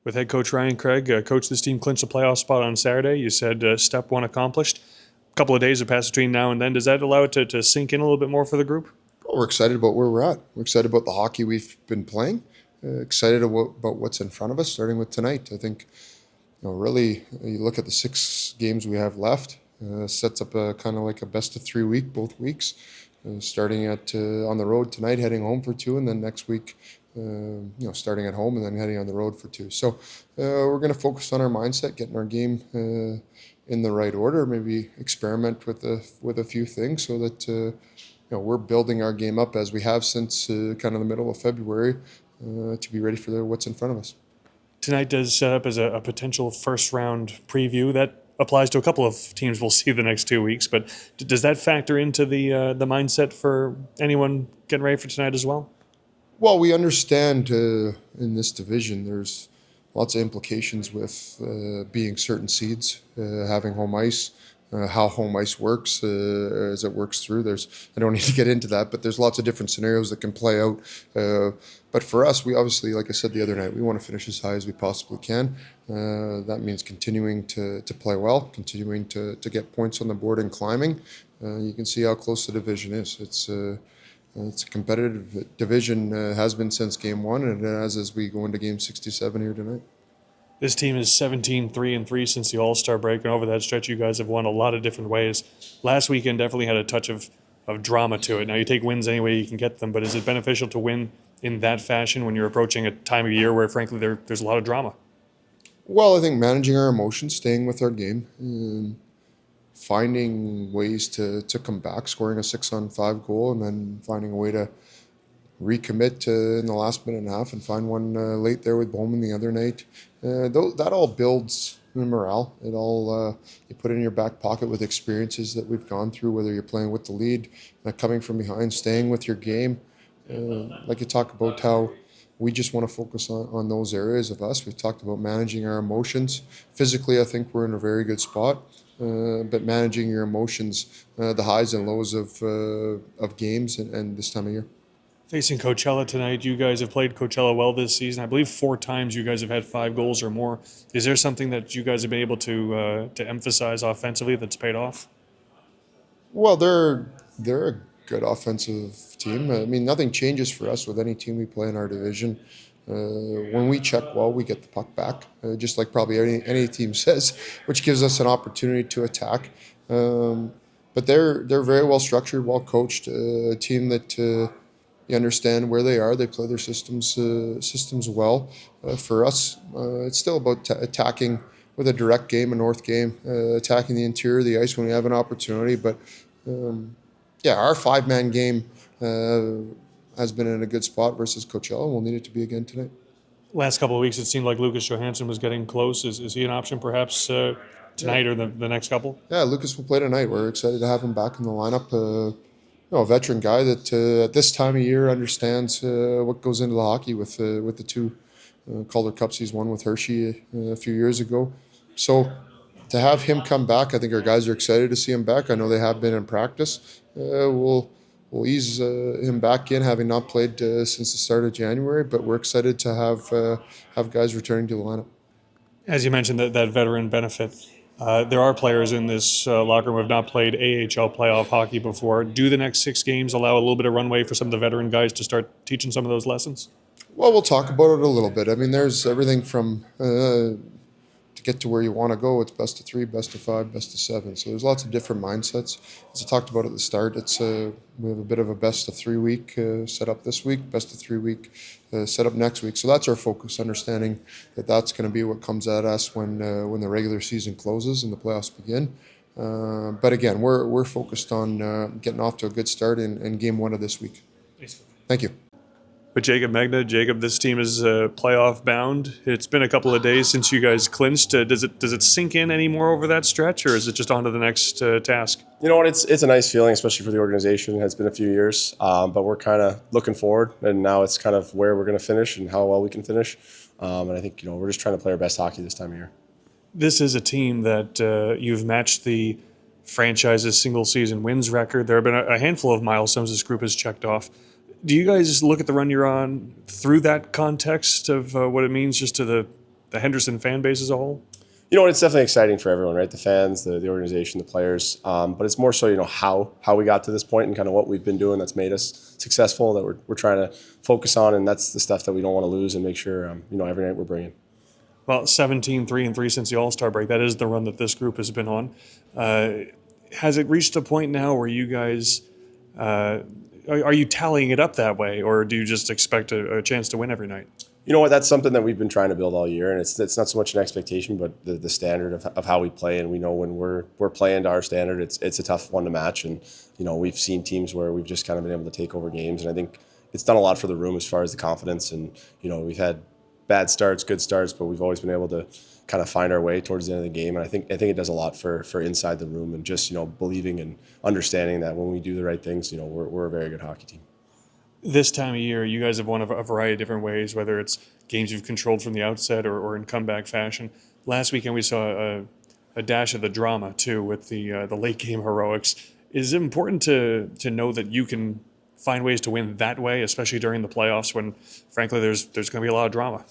With head coach Ryan Craig, coach, this team clinched a playoff spot on Saturday. You said step one accomplished. A couple of days have passed between now and then. Does that allow it to sink in a little bit more for the group? Well, we're excited about where we're at. We're excited about the hockey we've been playing. Excited about what's in front of us, starting with tonight. I think, really, you look at the 6 games we have left. Sets up a kind of like a best of 3 week, both weeks. Starting at on the road tonight, heading home for 2, and then next week, starting at home and then heading on the road for 2. So we're going to focus on our mindset, getting our game in the right order. Maybe experiment with a few things so that we're building our game up as we have since kind of the middle of February to be ready for what's in front of us. Tonight does set up as a potential first round preview. That applies to a couple of teams we'll see the next 2 weeks, but does that factor into the mindset for anyone getting ready for tonight as well? Well, we understand in this division there's lots of implications with being certain seeds, having home ice, how home ice works as it works through. I don't need to get into that, but there's lots of different scenarios that can play out. But for us, we obviously, like I said the other night, we want to finish as high as we possibly can. That means continuing to play well, continuing to get points on the board and climbing. You can see how close the division is. It's a competitive division, has been since game 1, and as we go into game 67 here tonight. This team is 17-3-3 since the All-Star break, and over that stretch you guys have won a lot of different ways. Last weekend definitely had a touch of drama to it. Now you take wins any way you can get them, but is it beneficial to win in that fashion when you're approaching a time of year where frankly there's a lot of drama? Well, I think managing our emotions, staying with our game, finding ways to come back, scoring a 6-on-5 goal, and then finding a way to recommit in the last minute and a half and find one late there with Bowman the other night. That all builds morale. It all you put it in your back pocket with experiences that we've gone through, whether you're playing with the lead, coming from behind, staying with your game. Like you talk about how we just want to focus on those areas of us. We've talked about managing our emotions. Physically, I think we're in a very good spot. But managing your emotions, the highs and lows of games and this time of year. Facing Coachella tonight, you guys have played Coachella well this season. I believe 4 times you guys have had 5 goals or more. Is there something that you guys have been able to emphasize offensively that's paid off? Well, they're a good offensive team. I mean, nothing changes for us with any team we play in our division. When we check well, we get the puck back, just like probably any team says, which gives us an opportunity to attack. But they're very well structured, well coached, a team that you understand where they are. They play their systems well. For us, it's still about attacking with a direct game, a north game, attacking the interior of the ice when we have an opportunity. But our 5-man game has been in a good spot versus Coachella. We'll need it to be again tonight. Last couple of weeks, it seemed like Lucas Johansson was getting close. Is he an option perhaps tonight or the next couple? Yeah, Lucas will play tonight. We're excited to have him back in the lineup. A veteran guy that at this time of year understands what goes into the hockey with the 2 Calder Cups he's won with Hershey a few years ago. So to have him come back, I think our guys are excited to see him back. I know they have been in practice. We'll ease him back in, having not played since the start of January, but we're excited to have guys returning to the lineup. As you mentioned, that veteran benefit. There are players in this locker room who have not played AHL playoff hockey before. Do the next 6 games allow a little bit of runway for some of the veteran guys to start teaching some of those lessons? Well, we'll talk about it a little bit. I mean, there's everything from to get to where you want to go. It's best of 3, best of 5, best of 7. So there's lots of different mindsets. As I talked about at the start, it's we have a bit of a best of 3 week set up this week, best of 3 week set up next week. So that's our focus, understanding that that's going to be what comes at us when the regular season closes and the playoffs begin. But again, we're focused on getting off to a good start in game 1 of this week. Thank you. With Jaycob Megna, Jaycob, this team is playoff bound. It's been a couple of days since you guys clinched. Does it sink in anymore over that stretch, or is it just on to the next task? You know what? It's a nice feeling, especially for the organization. It's been a few years, but we're kind of looking forward, and now it's kind of where we're going to finish and how well we can finish. And I think we're just trying to play our best hockey this time of year. This is a team that you've matched the franchise's single-season wins record. There have been a handful of milestones this group has checked off. Do you guys look at the run you're on through that context of what it means just to the the Henderson fan base as a whole? You know, it's definitely exciting for everyone, right? The fans, the organization, the players. But it's more so, how we got to this point and kind of what we've been doing that's made us successful, that we're trying to focus on. And that's the stuff that we don't want to lose and make sure, every night we're bringing. Well, 17-3-3 since the All-Star break. That is the run that this group has been on. Has it reached a point now where you guys are you tallying it up that way, or do you just expect a chance to win every night? You know what? That's something that we've been trying to build all year, and it's not so much an expectation, but the standard of how we play. And we know when we're playing to our standard, it's a tough one to match. And we've seen teams where we've just kind of been able to take over games, and I think it's done a lot for the room as far as the confidence. And we've had bad starts, good starts, but we've always been able to kind of find our way towards the end of the game. And I think it does a lot for inside the room and just believing and understanding that when we do the right things, we're a very good hockey team. This time of year, you guys have won a variety of different ways, whether it's games you've controlled from the outset or in comeback fashion. Last weekend, we saw a dash of the drama, too, with the late game heroics. Is it important to know that you can find ways to win that way, especially during the playoffs when, frankly, there's going to be a lot of drama?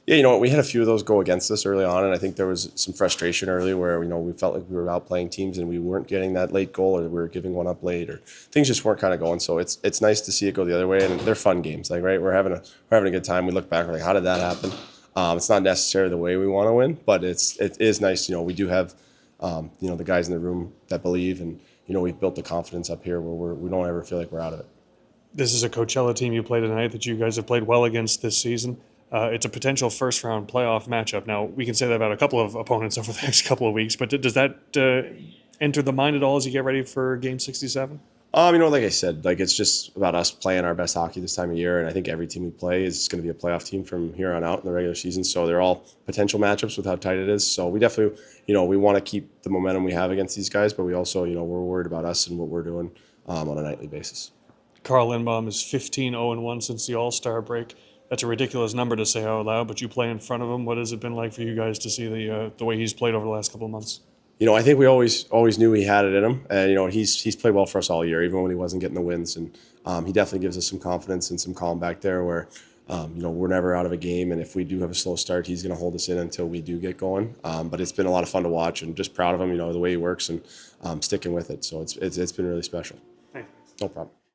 Yeah, we had a few of those go against us early on, and I think there was some frustration early where we felt like we were outplaying teams and we weren't getting that late goal, or we were giving one up late, or things just weren't kind of going. So it's nice to see it go the other way, and they're fun games. Like, right, we're having a good time. We look back, we're like, how did that happen? It's not necessarily the way we want to win, but it is nice. We do have the guys in the room that believe, and we've built the confidence up here where we don't ever feel like we're out of it. This is a Coachella team you play tonight that you guys have played well against this season. It's a potential first-round playoff matchup. Now, we can say that about a couple of opponents over the next couple of weeks, but does that enter the mind at all as you get ready for Game 67? Like I said, it's just about us playing our best hockey this time of year, and I think every team we play is going to be a playoff team from here on out in the regular season, so they're all potential matchups with how tight it is. So we definitely, we want to keep the momentum we have against these guys, but we also, we're worried about us and what we're doing on a nightly basis. Carl Lindbaum is 15-0-1 since the All-Star break. That's a ridiculous number to say out loud, but you play in front of him. What has it been like for you guys to see the way he's played over the last couple of months? I think we always knew he had it in him, and he's played well for us all year, even when he wasn't getting the wins. And he definitely gives us some confidence and some calm back there, where we're never out of a game, and if we do have a slow start, he's going to hold us in until we do get going. But it's been a lot of fun to watch, and just proud of him, the way he works and sticking with it. So it's been really special. Thanks. No problem.